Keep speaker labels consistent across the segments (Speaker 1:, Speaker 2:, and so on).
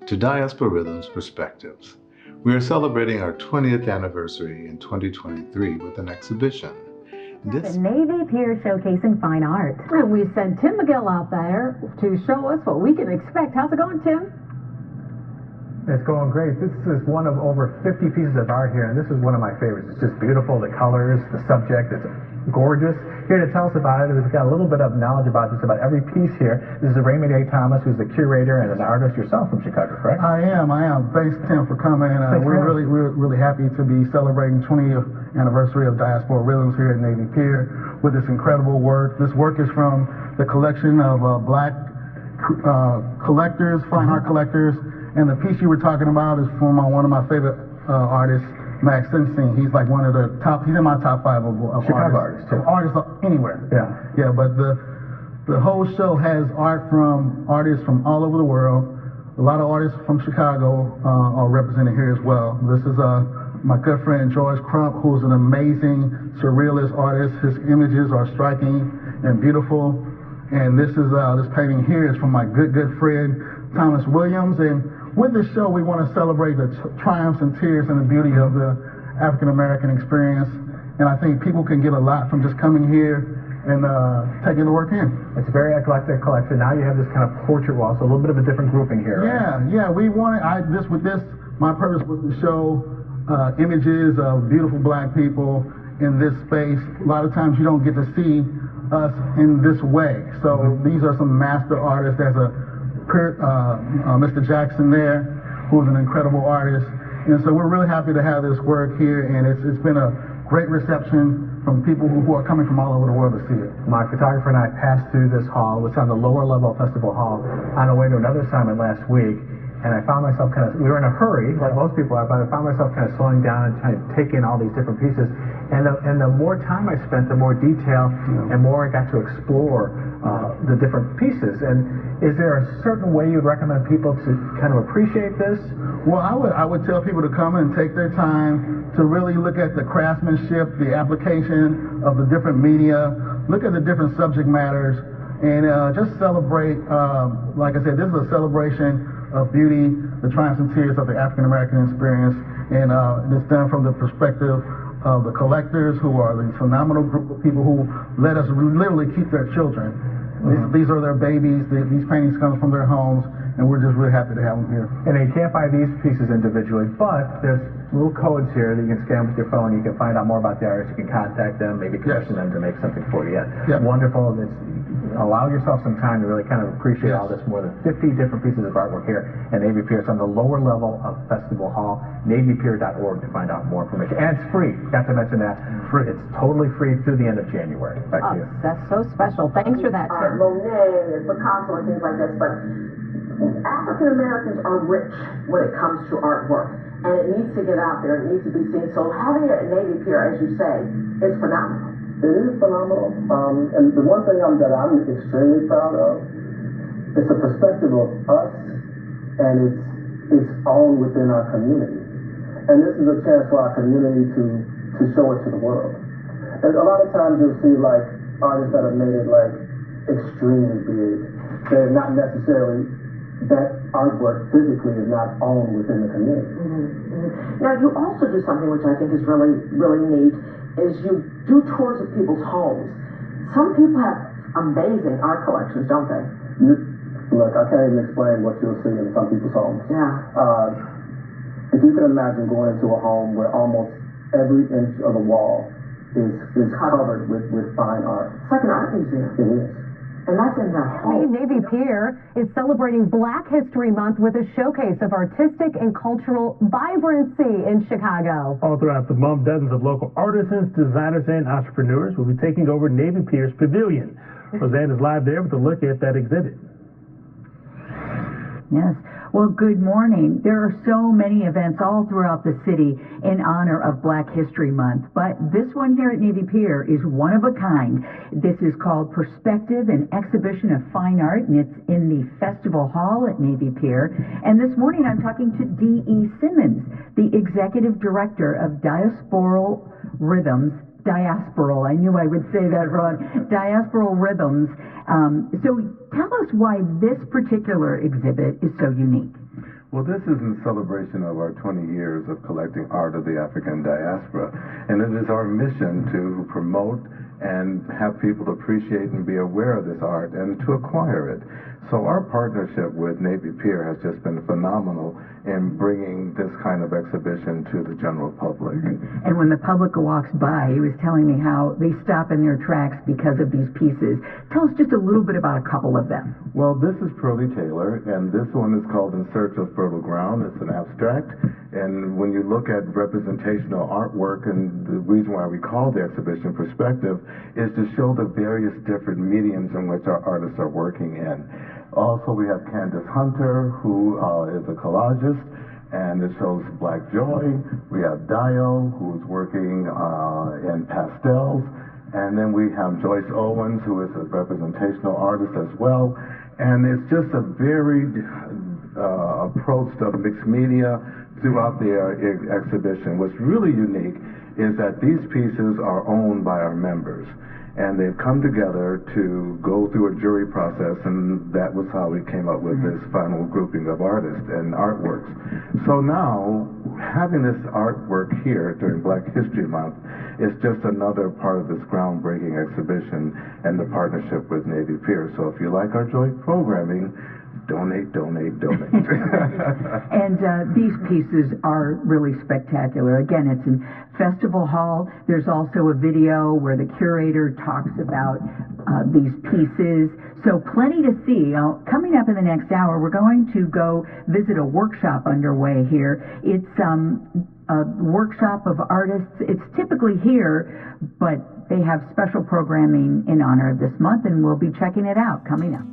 Speaker 1: to Diaspora Rhythms Perspectives. We are celebrating our 20th anniversary in 2023 with an exhibition.
Speaker 2: The Navy Pier Showcasing Fine Art.
Speaker 3: And we sent Tim McGill out there to show us what we can expect. How's it going, Tim?
Speaker 4: It's going great. This is one of over 50 pieces of art here, and this is one of my favorites. It's just beautiful, the colors, the subject, it's gorgeous. Here to tell us about it, he's got a little bit of knowledge about just about every piece here. This is Raymond A. Thomas, who's the curator and an artist yourself from Chicago, correct?
Speaker 5: I am. Thanks, Tim, for coming. We're really happy to be celebrating 20th anniversary of Diaspora Rhythms here at Navy Pier with this incredible work. This work is from the collection of black collectors, fine art collectors. And the piece you were talking about is from one of my favorite artists, Max Sensing. He's like one of the top, he's in my top 5 of
Speaker 4: Chicago
Speaker 5: artists. Artists anywhere.
Speaker 4: Yeah.
Speaker 5: Yeah, but the whole show has art from artists from all over the world. A lot of artists from Chicago are represented here as well. This is my good friend George Crump, who's an amazing surrealist artist. His images are striking and beautiful. And this painting here is from my good friend Thomas Williams. And with this show, we want to celebrate the triumphs and tears and the beauty of the African American experience. And I think people can get a lot from just coming here and taking the work in.
Speaker 4: It's a very eclectic collection. Now you have this kind of portrait wall, so a little bit of a different grouping here. Right?
Speaker 5: Yeah. We wanted my purpose was to show images of beautiful black people in this space. A lot of times you don't get to see us in this way. So these are some master artists. There's Mr. Jackson there, who's an incredible artist. And so we're really happy to have this work here, and it's been a great reception from people who are coming from all over the world to see it.
Speaker 4: My photographer and I passed through this hall, which is on the lower level Festival Hall, on our way to another assignment last week, and I found myself we were in a hurry, like most people are, but I found myself kind of slowing down and trying to take in all these different pieces. And the more time I spent, the more detail and more I got to explore the different pieces. And is there a certain way you'd recommend people to kind of appreciate this?
Speaker 5: Well, I would tell people to come and take their time to really look at the craftsmanship, the application of the different media, look at the different subject matters, and just celebrate. Like I said, this is a celebration of beauty, the triumphs and tears of the African American experience, and it's done from the perspective of the collectors, who are the phenomenal group of people who let us literally keep their children. These are their babies. These paintings come from their homes, and we're just really happy to have them here.
Speaker 4: And you can't buy these pieces individually, but there's little codes here that you can scan with your phone. You can find out more about the artists. You can contact them, maybe commission them to make something for you.
Speaker 5: Yep.
Speaker 4: Wonderful. Allow yourself some time to really kind of appreciate all this. More than 50 different pieces of artwork here at Navy Pier. It's on the lower level of Festival Hall, navypier.org to find out more information. And it's free. Got to mention that. Free. It's totally free through the end of January. Back to you.
Speaker 3: That's so special. Thanks for that, Tim.
Speaker 6: Monet and Picasso and things like this, but African Americans are rich when it comes to artwork, and it needs to get out there. It needs to be seen. So having it at Navy Pier, as you say, is phenomenal.
Speaker 7: It is phenomenal, and the one thing that I'm extremely proud of, it's a perspective of us, and it's owned within our community. And this is a chance for our community to show it to the world. And a lot of times you'll see like artists that have made it like extremely big. They're not necessarily, that artwork physically is not owned within the community.
Speaker 6: Now you also do something which I think is really, really neat, is you do tours of people's homes. Some people have amazing art collections, don't they?
Speaker 7: Look, I can't even explain what you'll see in some people's homes.
Speaker 6: Yeah.
Speaker 7: If you can imagine going into a home where almost every inch of the wall is covered with fine art.
Speaker 6: It's like an art museum.
Speaker 7: It is.
Speaker 6: And that's in their home.
Speaker 2: Navy Pier is celebrating Black History Month with a showcase of artistic and cultural vibrancy in Chicago.
Speaker 8: All throughout the month, dozens of local artisans, designers, and entrepreneurs will be taking over Navy Pier's pavilion. Roseanne is live there with a look at that exhibit.
Speaker 9: Yes. Well, good morning. There are so many events all throughout the city in honor of Black History Month, but this one here at Navy Pier is one of a kind. This is called Perspective, an exhibition of fine art, and it's in the Festival Hall at Navy Pier. And this morning I'm talking to D.E. Simmons, the Executive Director of Diasporal Rhythms. Diasporal, I knew I would say that wrong. Diasporal Rhythms. So tell us why this particular exhibit is so unique.
Speaker 1: Well, this is in celebration of our 20 years of collecting art of the African diaspora, and it is our mission to promote and have people appreciate and be aware of this art and to acquire it. So our partnership with Navy Pier has just been phenomenal in bringing this kind of exhibition to the general public.
Speaker 9: And when the public walks by, he was telling me how they stop in their tracks because of these pieces. Tell us just a little bit about a couple of them.
Speaker 1: Well, this is Pearlie Taylor, and this one is called In Search of Fertile Ground. It's an abstract, and when you look at representational artwork, and the reason why we call the exhibition Perspective is to show the various different mediums in which our artists are working in. Also, we have Candace Hunter, who is a collagist, and it shows Black Joy. We have Dio, who's working in pastels. And then we have Joyce Owens, who is a representational artist as well. And it's just a varied approach to mixed media throughout the exhibition. What's really unique is that these pieces are owned by our members. And they've come together to go through a jury process, and that was how we came up with this final grouping of artists and artworks. So now, having this artwork here during Black History Month is just another part of this groundbreaking exhibition and the partnership with Navy Pier. So if you like our joint programming, donate, donate, donate.
Speaker 9: And these pieces are really spectacular. Again, it's in Festival Hall. There's also a video where the curator talks about these pieces. So plenty to see. Coming up in the next hour, we're going to go visit a workshop underway here. It's a workshop of artists. It's typically here, but they have special programming in honor of this month, and we'll be checking it out coming up.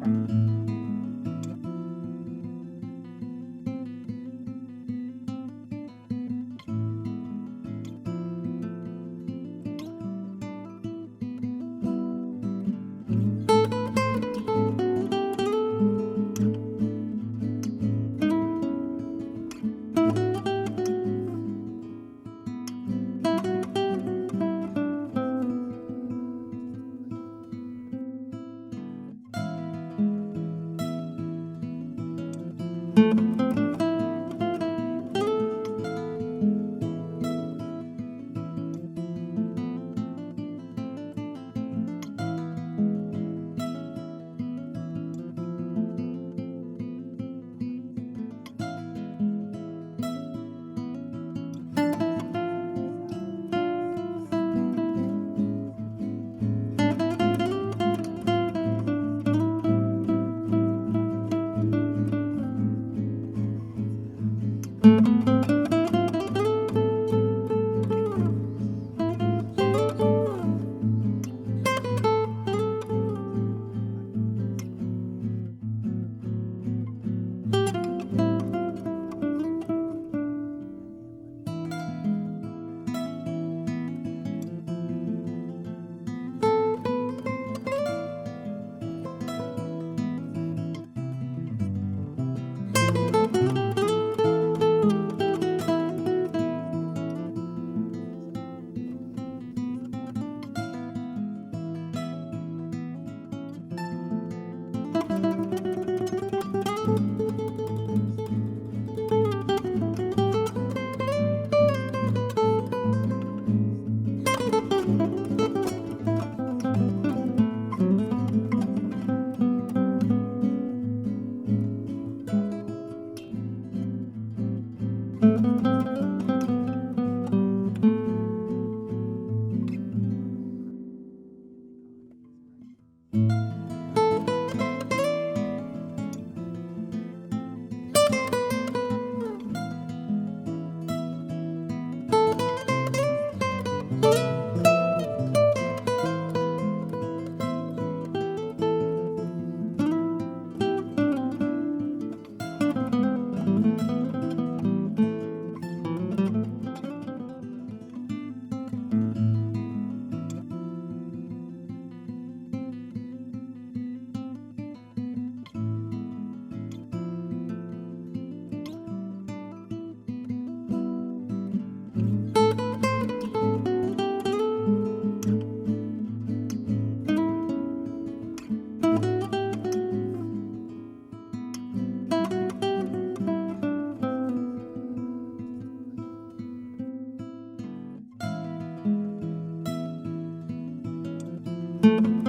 Speaker 2: News.